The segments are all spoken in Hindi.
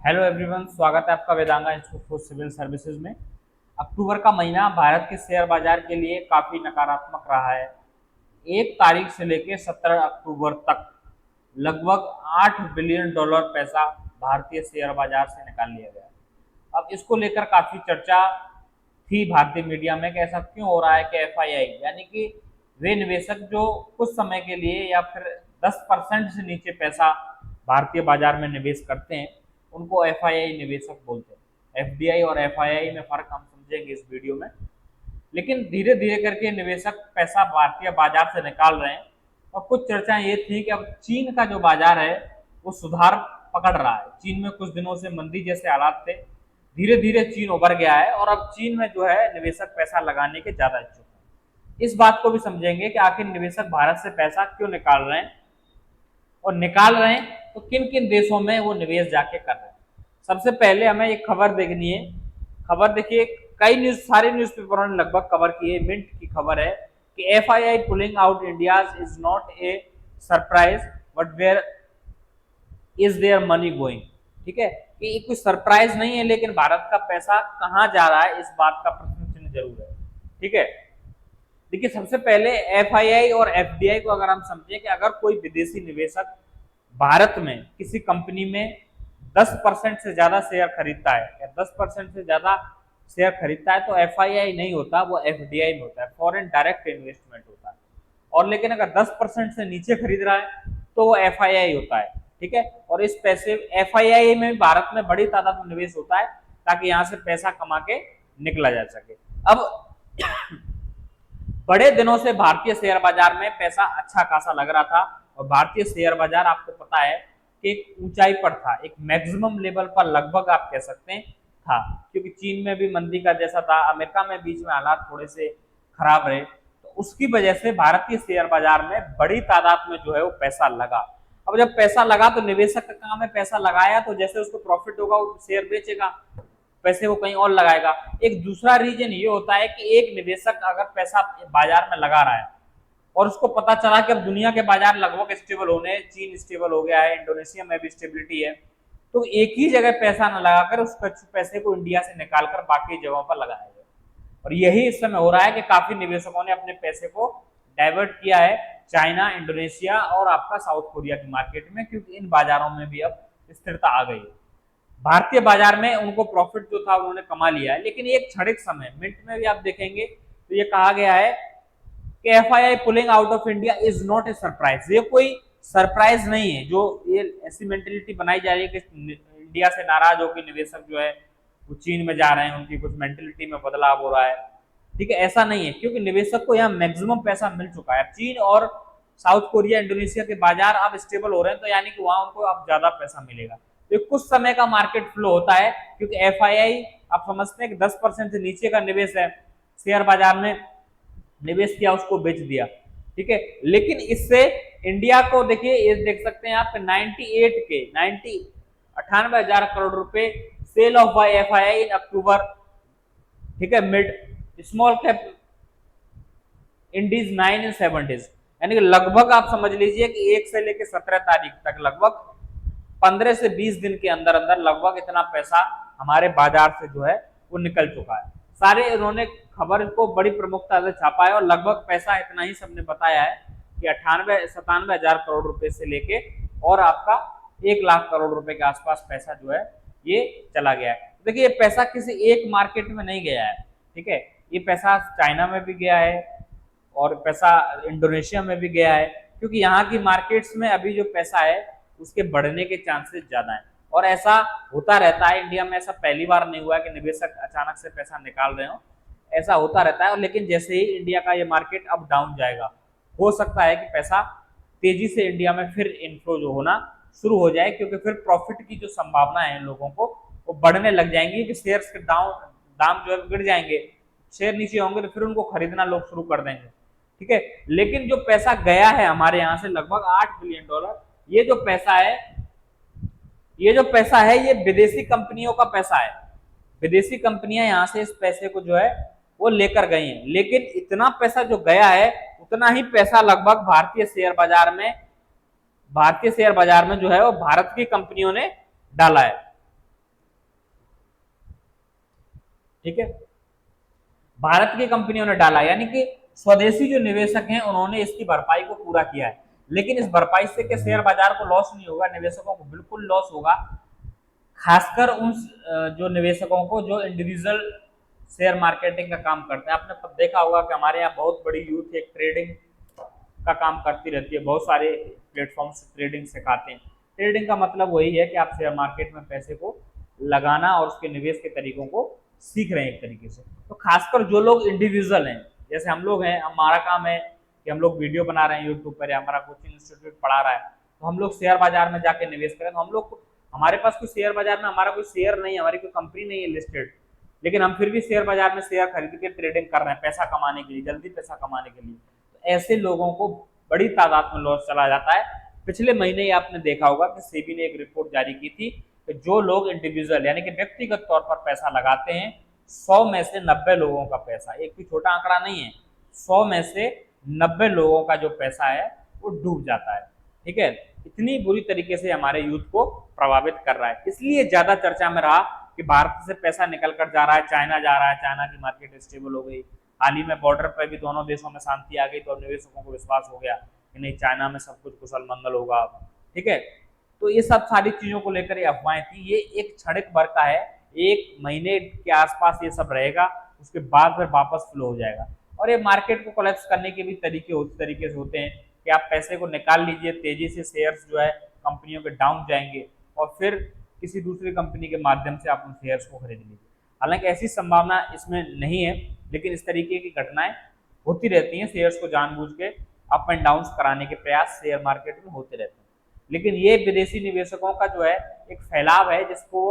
हेलो एवरीवन, स्वागत है आपका वेदांगा इंस्टीट्यूट फॉर सिविल सर्विसेज में। अक्टूबर का महीना भारत के शेयर बाजार के लिए काफी नकारात्मक रहा है। 1 तारीख से लेकर 17 अक्टूबर तक लगभग $8 बिलियन पैसा भारतीय शेयर बाजार से निकाल लिया गया। अब इसको लेकर काफी चर्चा थी भारतीय मीडिया में कि ऐसा क्यों हो रहा है कि एफआईआई यानी कि वे निवेशक जो कुछ समय के लिए या फिर 10% से नीचे पैसा भारतीय बाजार में निवेश करते हैं उनको एफआईआई निवेशक बोलते हैं। एफडीआई और एफआईआई में फर्क हम समझेंगे इस वीडियो में। लेकिन धीरे धीरे करके निवेशक पैसा भारतीय बाजार से निकाल रहे हैं और कुछ चर्चाएं ये थी कि अब चीन का जो बाजार है वो सुधार पकड़ रहा है। चीन में कुछ दिनों से मंदी जैसे हालात थे, धीरे धीरे चीन उभर गया है और अब चीन में जो है निवेशक पैसा लगाने के ज्यादा इच्छुक हैं। इस बात को भी समझेंगे कि आखिर निवेशक भारत से पैसा क्यों निकाल रहे हैं और निकाल रहे हैं तो किन किन देशों में वो निवेश जाके कर रहे हैं। सबसे पहले हमें एक खबर देखनी है। खबर देखिए, कई न्यूज सारे न्यूज़पेपरों ने लगभग कवर की है। मिंट की खबर है कि FII pulling out India is not a surprise but where is their money going. ठीक है कि ये कोई सरप्राइज नहीं है, लेकिन भारत का पैसा कहाँ जा रहा है इस बात का प्रश्न चिन्ह जरूर है। ठीक है, देखिए सबसे पहले एफआईआई और एफडीआई को अगर हम समझें कि अगर कोई विदेशी निवेशक भारत में किसी कंपनी में 10% से ज्यादा शेयर खरीदता है या 10% से ज्यादा शेयर खरीदता है तो एफआईआई नहीं होता, वो एफडीआई में होता है, फॉरेन डायरेक्ट इन्वेस्टमेंट होता है। और लेकिन अगर 10% से नीचे खरीद रहा है तो वो एफआईआई होता है। ठीक है, और इस पैसे एफआईआई में भारत में बड़ी तादाद में निवेश होता है ताकि यहाँ से पैसा कमा के निकला जा सके। अब बड़े दिनों से भारतीय शेयर बाजार में पैसा अच्छा खासा लग रहा था और भारतीय शेयर बाजार आपको पता है कि एक ऊंचाई पर था, एक मैक्सिमम लेवल पर लगभग आप कह सकते हैं था, क्योंकि चीन में भी मंदी का जैसा था, अमेरिका में बीच में हालात थोड़े से खराब रहे, तो उसकी वजह से भारतीय शेयर बाजार में बड़ी तादाद में जो है वो पैसा लगा। अब जब पैसा लगा तो निवेशक का काम है पैसा लगाया तो जैसे उसको प्रॉफिट होगा वो शेयर बेचेगा, पैसे वो कहीं और लगाएगा। एक दूसरा रीजन ये होता है कि एक निवेशक अगर पैसा बाजार में लगा रहा है और उसको पता चला कि अब दुनिया के बाजार लगभग स्टेबल होने, चीन स्टेबल हो गया है, इंडोनेशिया में भी स्टेबिलिटी है, तो एक ही जगह पैसा न लगाकर उस पैसे को इंडिया से निकालकर बाकी जगहों पर लगाया जाए। और यही इस समय हो रहा है कि काफी निवेशकों ने अपने पैसे को डाइवर्ट किया है चाइना, इंडोनेशिया और आपका साउथ कोरिया की मार्केट में, क्योंकि इन बाजारों में भी अब स्थिरता आ गई है। भारतीय बाजार में उनको प्रॉफिट जो था उन्होंने कमा लिया है, लेकिन एक क्षणिक समय मिनट में भी आप देखेंगे तो ये कहा गया है कि FII pulling out of India is not a surprise. ये कोई सरप्राइज नहीं है जो ये ऐसी मेंटेलिटी बनाई जा रही है कि इंडिया से नाराज होकर निवेशक जो है वो चीन में जा रहे हैं, उनकी कुछ मेंटेलिटी में बदलाव हो रहा है। ठीक है, ऐसा नहीं है, क्योंकि निवेशक को यहाँ मैक्सिमम पैसा मिल चुका है। चीन और साउथ कोरिया, इंडोनेशिया के बाजार अब स्टेबल हो रहे हैं, तो यानी कि वहां उनको अब ज्यादा पैसा मिलेगा। तो कुछ समय का मार्केट फ्लो होता है, क्योंकि एफआईआई आप समझते हैं कि 10% से नीचे का निवेश है, शेयर बाजार में निवेश किया, उसको बेच दिया। ठीक है, लेकिन इससे इंडिया को देखिए, ये देख सकते हैं आप 98,000 करोड़ रुपए सेल ऑफ बाय एफआईआई इन अक्टूबर। ठीक है, मिड स्मॉल कैप इंडीज 9 इन 7 डेज, यानी कि लगभग आप समझ लीजिए कि 1 से लेकर 17 तारीख तक लगभग 15 से 20 दिन के अंदर अंदर लगभग इतना पैसा हमारे बाजार से जो है वो निकल चुका है। सारे इन्होंने खबर को बड़ी प्रमुखता से छापा है और लगभग पैसा इतना ही सबने बताया है कि 98-97 हजार करोड़ रुपए से लेके और आपका 1 लाख करोड़ रुपए के आसपास पैसा जो है ये चला गया है। देखिए, ये पैसा किसी एक मार्केट में नहीं गया है। ठीक है, ये पैसा चाइना में भी गया है और पैसा इंडोनेशिया में भी गया है, क्योंकि यहाँ की मार्केट्स में अभी जो पैसा है उसके बढ़ने के चांसेस ज्यादा हैं। और ऐसा होता रहता है इंडिया में, ऐसा पहली बार नहीं हुआ है कि निवेशक अचानक से पैसा निकाल रहे हो, ऐसा होता रहता है। लेकिन जैसे ही इंडिया का ये मार्केट अप डाउन जाएगा, हो सकता है कि पैसा तेजी से इंडिया में फिर इनफ्लो जो होना शुरू हो जाए, क्योंकि फिर प्रॉफिट की जो संभावना है लोगों को वो बढ़ने लग जाएंगी कि शेयर्स के दाम जो है गिर जाएंगे, शेयर नीचे होंगे तो फिर उनको खरीदना लोग शुरू कर देंगे। ठीक है, लेकिन जो पैसा गया है हमारे यहाँ से लगभग $8 बिलियन, ये जो पैसा है ये विदेशी कंपनियों का पैसा है। विदेशी कंपनियां यहाँ से इस पैसे को जो है वो लेकर गई हैं, लेकिन इतना पैसा जो गया है उतना ही पैसा लगभग भारतीय शेयर बाजार में जो है वो भारत की कंपनियों ने डाला है। ठीक है, भारत की कंपनियों ने डाला, यानी कि स्वदेशी जो निवेशक हैं उन्होंने इसकी भरपाई को पूरा किया है। लेकिन इस भरपाई से के शेयर बाजार को लॉस नहीं होगा, निवेशकों को बिल्कुल लॉस होगा, खासकर उन जो निवेशकों को जो इंडिविजुअल शेयर मार्केटिंग का काम करते हैं। आपने देखा होगा कि हमारे यहाँ बहुत बड़ी यूथ एक ट्रेडिंग का काम करती रहती है, बहुत सारे प्लेटफॉर्म्स ट्रेडिंग सिखाते हैं। ट्रेडिंग का मतलब वही है कि आप शेयर मार्केट में पैसे को लगाना और उसके निवेश के तरीकों को सीख रहे हैं एक तरीके से। तो खासकर जो लोग इंडिविजुअल हैं, जैसे हम लोग हैं, हमारा काम है कि हम लोग वीडियो बना रहे हैं यूट्यूब पर या हमारा कोचिंग इंस्टीट्यूट पढ़ा रहा है, तो हम लोग शेयर बाजार में जाके निवेश करें। तो हम लोग, हमारे पास कोई शेयर बाजार में हमारा कोई शेयर नहीं है, हमारी कोई कंपनी नहीं है लिस्टेड, लेकिन हम फिर भी शेयर बाजार में शेयर खरीद के ट्रेडिंग कर रहे हैं पैसा कमाने के लिए, जल्दी पैसा कमाने के लिए। तो ऐसे लोगों को बड़ी तादाद में लॉस चला जाता है। पिछले महीने ही आपने देखा होगा कि सेबी ने एक रिपोर्ट जारी की थी कि जो लोग इंडिविजुअल यानी कि व्यक्तिगत तौर पर पैसा लगाते हैं, 100 में से 90 लोगों का पैसा, एक भी छोटा आंकड़ा नहीं है, 100 में से 90 लोगों का जो पैसा है वो डूब जाता है। ठीक है, इतनी बुरी तरीके से हमारे यूथ को प्रभावित कर रहा है। इसलिए ज्यादा चर्चा में रहा कि भारत से पैसा निकल कर जा रहा है, चाइना जा रहा है, चाइना की मार्केट स्टेबल हो गई। हाल ही में बॉर्डर पर भी दोनों देशों में शांति आ गई, तो निवेशकों को विश्वास हो गया कि नहीं, चाइना में सब कुछ कुशल मंगल होगा। ठीक है, तो ये सब सारी चीजों को लेकर ये अफवाहें थी। ये एक क्षणिक भर का है, 1 महीने के आसपास ये सब रहेगा, उसके बाद फिर वापस फ्लो हो जाएगा। और ये मार्केट को कोलैप्स करने के भी तरीके से होते हैं कि आप पैसे को निकाल लीजिए, तेजी से शेयर्स जो है कंपनियों के डाउन जाएंगे और फिर किसी दूसरी कंपनी के माध्यम से आप उन शेयर्स को खरीद लीजिए। हालांकि ऐसी संभावना इसमें नहीं है, लेकिन इस तरीके की घटनाएं होती रहती हैं। शेयर्स को जानबूझ के अप एंड डाउन कराने के प्रयास शेयर मार्केट में होते रहते हैं। लेकिन ये विदेशी निवेशकों का जो है एक फैलाव है, जिसको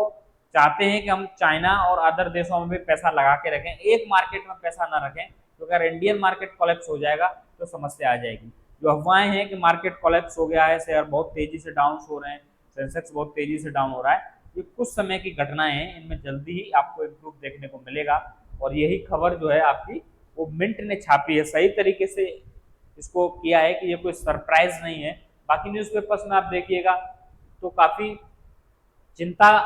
चाहते हैं कि हम चाइना और अदर देशों में भी पैसा लगा के रखें, एक मार्केट में पैसा ना रखें, तो अगर इंडियन मार्केट कोलैप्स हो जाएगा तो समस्या आ जाएगी। जो अफवाहें हैं कि मार्केट कोलैप्स हो गया है, शेयर बहुत तेजी से डाउन हो रहे हैं, सेंसेक्स बहुत तेजी से डाउन हो रहा है, ये कुछ समय की घटनाएं हैं, इनमें जल्दी ही आपको इम्प्रूव देखने को मिलेगा। और यही खबर जो है आपकी वो मिंट ने छापी है, सही तरीके से इसको किया है कि ये कोई सरप्राइज नहीं है। बाकी न्यूज़पेपर्स में आप देखिएगा तो काफी चिंता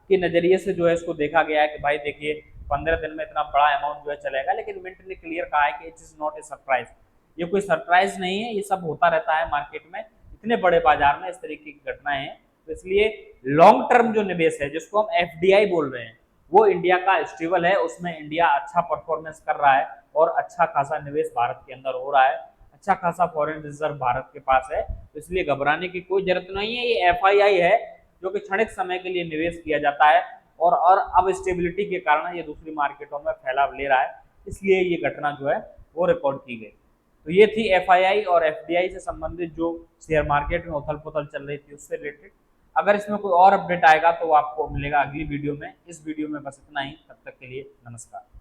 के नजरिए से जो है इसको देखा गया है कि भाई देखिए 15 दिन में इतना बड़ा अमाउंट जो है चलेगा, लेकिन मिंट ने क्लियर कहा है कि it is not a surprise, ये कोई सरप्राइज नहीं है, ये सब होता रहता है मार्केट में, इतने बड़े बाजार में इस तरीके की घटनाएं हैं। तो इसलिए लॉन्ग टर्म जो निवेश है, जिसको हम एफडीआई बोल रहे हैं, वो इंडिया का स्टेबल है, उसमें इंडिया अच्छा परफॉर्मेंस कर रहा है और अच्छा खासा निवेश भारत के अंदर हो रहा है, अच्छा खासा फॉरेन रिजर्व भारत के पास है। तो इसलिए घबराने की कोई जरूरत नहीं है। ये एफआईआई है जो कि क्षणिक समय के लिए निवेश किया जाता है और अब स्टेबिलिटी के कारण ये दूसरी मार्केटों में फैलाव ले रहा है, इसलिए ये घटना जो है वो रिकॉर्ड की गई। तो ये थी एफआईआई और एफडीआई से संबंधित जो शेयर मार्केट में उथल पुथल चल रही थी उससे रिलेटेड। अगर इसमें कोई और अपडेट आएगा तो आपको मिलेगा अगली वीडियो में। इस वीडियो में बस इतना ही, तब तक के लिए नमस्कार।